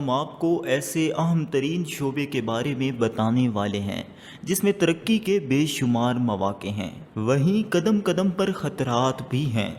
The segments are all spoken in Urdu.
ہم آپ کو ایسے اہم ترین شعبے کے بارے میں بتانے والے ہیں جس میں ترقی کے بے شمار مواقع ہیں، وہیں قدم قدم پر خطرات بھی ہیں۔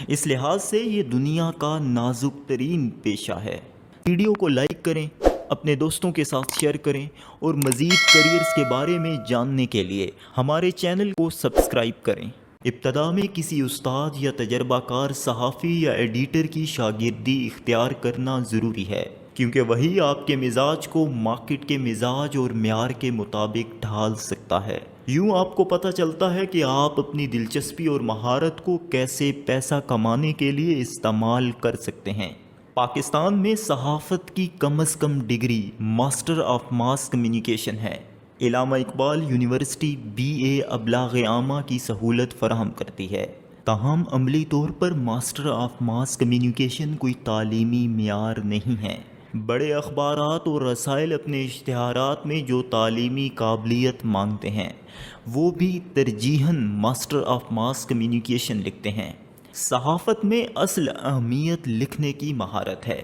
اس لحاظ سے یہ دنیا کا نازک ترین پیشہ ہے۔ ویڈیو کو لائک کریں، اپنے دوستوں کے ساتھ شیئر کریں اور مزید کیریئرز کے بارے میں جاننے کے لیے ہمارے چینل کو سبسکرائب کریں۔ ابتدا میں کسی استاد یا تجربہ کار صحافی یا ایڈیٹر کی شاگردی اختیار کرنا ضروری ہے، کیونکہ وہی آپ کے مزاج کو مارکیٹ کے مزاج اور معیار کے مطابق ڈھال سکتا ہے۔ یوں آپ کو پتہ چلتا ہے کہ آپ اپنی دلچسپی اور مہارت کو کیسے پیسہ کمانے کے لیے استعمال کر سکتے ہیں۔ پاکستان میں صحافت کی کم از کم degree master of mass communication ہے۔ علامہ اقبال یونیورسٹی BA ابلاغ عامہ کی سہولت فراہم کرتی ہے، تاہم عملی طور پر ماسٹر آف ماس کمیونیکیشن کوئی تعلیمی معیار نہیں ہے۔ بڑے اخبارات اور رسائل اپنے اشتہارات میں جو تعلیمی قابلیت مانگتے ہیں وہ بھی ترجیحاً ماسٹر آف ماس کمیونیکیشن لکھتے ہیں۔ صحافت میں اصل اہمیت لکھنے کی مہارت ہے،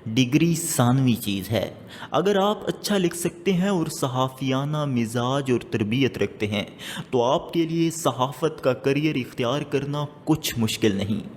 ڈگری ثانوی چیز ہے۔ اگر آپ اچھا لکھ سکتے ہیں اور صحافیانہ مزاج اور تربیت رکھتے ہیں تو آپ کے لیے صحافت کا کریئر اختیار کرنا کچھ مشکل نہیں،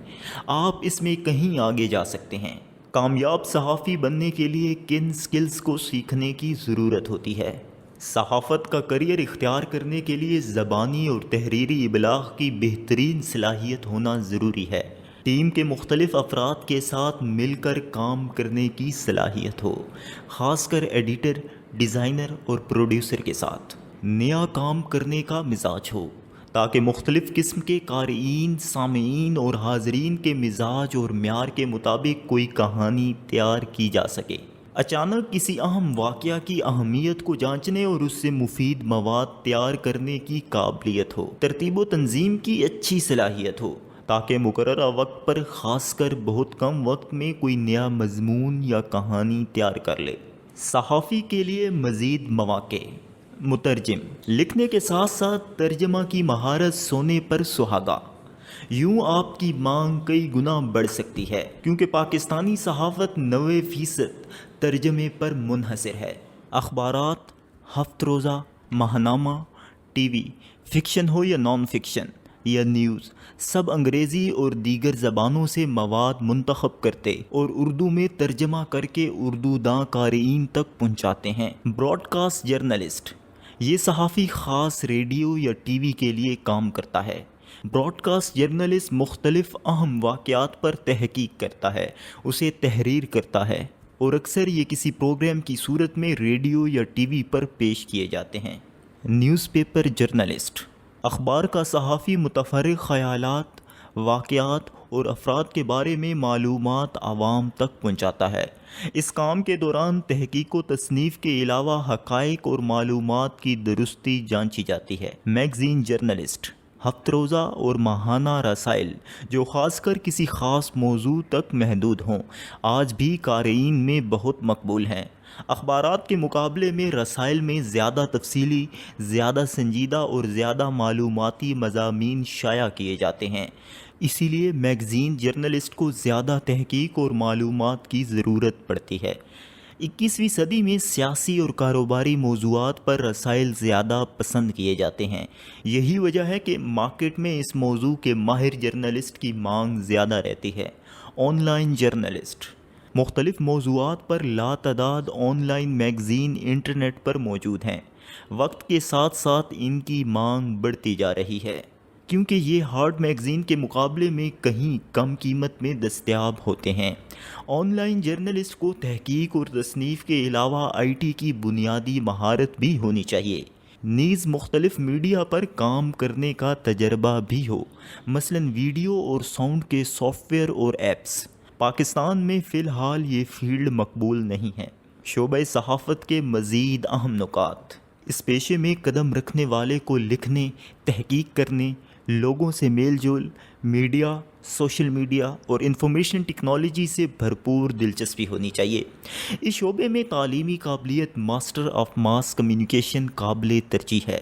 آپ اس میں کہیں آگے جا سکتے ہیں۔ کامیاب صحافی بننے کے لیے کن سکلز کو سیکھنے کی ضرورت ہوتی ہے؟ صحافت کا کریئر اختیار کرنے کے لیے زبانی اور تحریری ابلاغ کی بہترین صلاحیت ہونا ضروری ہے۔ ٹیم کے مختلف افراد کے ساتھ مل کر کام کرنے کی صلاحیت ہو، خاص کر ایڈیٹر، ڈیزائنر اور پروڈیوسر کے ساتھ نیا کام کرنے کا مزاج ہو، تاکہ مختلف قسم کے قارئین، سامعین اور حاضرین کے مزاج اور معیار کے مطابق کوئی کہانی تیار کی جا سکے۔ اچانک کسی اہم واقعہ کی اہمیت کو جانچنے اور اس سے مفید مواد تیار کرنے کی قابلیت ہو، ترتیب و تنظیم کی اچھی صلاحیت ہو، تاکہ مقررہ وقت پر، خاص کر بہت کم وقت میں، کوئی نیا مضمون یا کہانی تیار کر لے۔ صحافی کے لیے مزید مواقع: مترجم، لکھنے کے ساتھ ساتھ ترجمہ کی مہارت سونے پر سہاگا۔ یوں آپ کی مانگ کئی گنا بڑھ سکتی ہے، کیونکہ پاکستانی صحافت 90% ترجمے پر منحصر ہے۔ اخبارات، ہفت روزہ، ماہنامہ، ٹی وی، فکشن ہو یا نان فکشن یا نیوز، سب انگریزی اور دیگر زبانوں سے مواد منتخب کرتے اور اردو میں ترجمہ کر کے اردو داں قارئین تک پہنچاتے ہیں۔ براڈ کاسٹ جرنلسٹ، یہ صحافی خاص ریڈیو یا ٹی وی کے لیے کام کرتا ہے۔ براڈ کاسٹ جرنلسٹ مختلف اہم واقعات پر تحقیق کرتا ہے، اسے تحریر کرتا ہے، اور اکثر یہ کسی پروگرام کی صورت میں ریڈیو یا ٹی وی پر پیش کیے جاتے ہیں۔ نیوز پیپر جرنلسٹ، اخبار کا صحافی متفرق خیالات، واقعات اور افراد کے بارے میں معلومات عوام تک پہنچاتا ہے۔ اس کام کے دوران تحقیق و تصنیف کے علاوہ حقائق اور معلومات کی درستی جانچی جاتی ہے۔ میگزین جرنلسٹ، ہفت روزہ اور ماہانہ رسائل جو خاص کر کسی خاص موضوع تک محدود ہوں، آج بھی قارئین میں بہت مقبول ہیں۔ اخبارات کے مقابلے میں رسائل میں زیادہ تفصیلی، زیادہ سنجیدہ اور زیادہ معلوماتی مضامین شائع کیے جاتے ہیں، اسی لیے میگزین جرنلسٹ کو زیادہ تحقیق اور معلومات کی ضرورت پڑتی ہے۔ 21ویں صدی میں سیاسی اور کاروباری موضوعات پر رسائل زیادہ پسند کیے جاتے ہیں۔ یہی وجہ ہے کہ مارکیٹ میں اس موضوع کے ماہر جرنلسٹ کی مانگ زیادہ رہتی ہے۔ آن لائن جرنلسٹ، مختلف موضوعات پر لاتعداد آن لائن میگزین انٹرنیٹ پر موجود ہیں۔ وقت کے ساتھ ساتھ ان کی مانگ بڑھتی جا رہی ہے، کیونکہ یہ ہارڈ میگزین کے مقابلے میں کہیں کم قیمت میں دستیاب ہوتے ہیں۔ آن لائن جرنلسٹ کو تحقیق اور تصنیف کے علاوہ IT کی بنیادی مہارت بھی ہونی چاہیے، نیز مختلف میڈیا پر کام کرنے کا تجربہ بھی ہو، مثلاً ویڈیو اور ساؤنڈ کے سافٹ ویئر اور ایپس۔ پاکستان میں فی الحال یہ فیلڈ مقبول نہیں ہے۔ شعبہ صحافت کے مزید اہم نکات: اس پیشے میں قدم رکھنے والے کو لکھنے، تحقیق کرنے، لوگوں سے میل جول، میڈیا، سوشل میڈیا اور انفارمیشن ٹیکنالوجی سے بھرپور دلچسپی ہونی چاہیے۔ اس شعبے میں تعلیمی قابلیت ماسٹر آف ماس کمیونیکیشن قابل ترجیح ہے،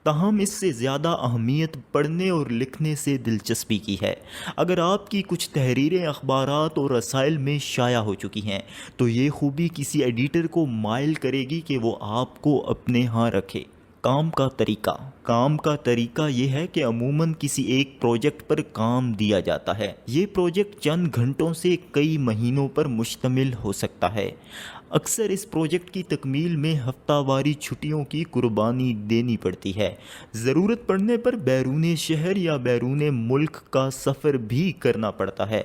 تاہم اس سے زیادہ اہمیت پڑھنے اور لکھنے سے دلچسپی کی ہے۔ اگر آپ کی کچھ تحریریں اخبارات اور رسائل میں شائع ہو چکی ہیں تو یہ خوبی کسی ایڈیٹر کو مائل کرے گی کہ وہ آپ کو اپنے ہاں رکھے۔ کام کا طریقہ یہ ہے کہ عموماً کسی ایک پروجیکٹ پر کام دیا جاتا ہے۔ یہ پروجیکٹ چند گھنٹوں سے کئی مہینوں پر مشتمل ہو سکتا ہے۔ اکثر اس پروجیکٹ کی تکمیل میں ہفتہ واری چھٹیوں کی قربانی دینی پڑتی ہے۔ ضرورت پڑنے پر بیرون شہر یا بیرون ملک کا سفر بھی کرنا پڑتا ہے۔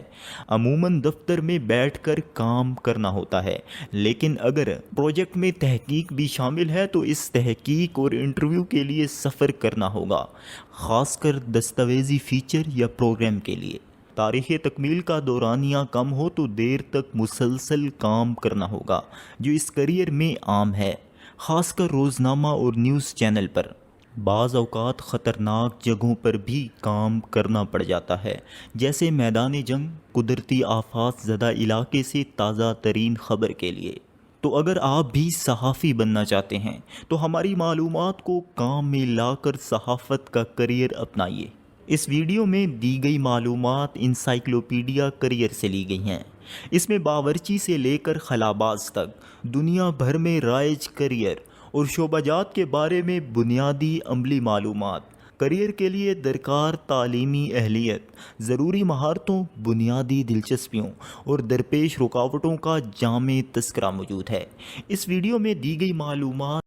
عموماً دفتر میں بیٹھ کر کام کرنا ہوتا ہے، لیکن اگر پروجیکٹ میں تحقیق بھی شامل ہے تو اس تحقیق اور انٹرویو کے لیے سفر کرنا ہوگا، خاص کر دستاویزی فیچر یا پروگرام کے لیے۔ تاریخ تکمیل کا دورانیہ کم ہو تو دیر تک مسلسل کام کرنا ہوگا، جو اس کیریئر میں عام ہے، خاص کر روزنامہ اور نیوز چینل پر۔ بعض اوقات خطرناک جگہوں پر بھی کام کرنا پڑ جاتا ہے، جیسے میدان جنگ، قدرتی آفات زدہ علاقے سے تازہ ترین خبر کے لیے۔ تو اگر آپ بھی صحافی بننا چاہتے ہیں تو ہماری معلومات کو کام میں لا کر صحافت کا کیریئر اپنائیے۔ اس ویڈیو میں دی گئی معلومات انسائکلوپیڈیا کیریئر سے لی گئی ہیں۔ اس میں باورچی سے لے کر خلاباز تک دنیا بھر میں رائج کیریئر اور شعبہ جات کے بارے میں بنیادی عملی معلومات، کیریئر کے لیے درکار تعلیمی اہلیت، ضروری مہارتوں، بنیادی دلچسپیوں اور درپیش رکاوٹوں کا جامع تذکرہ موجود ہے۔ اس ویڈیو میں دی گئی معلومات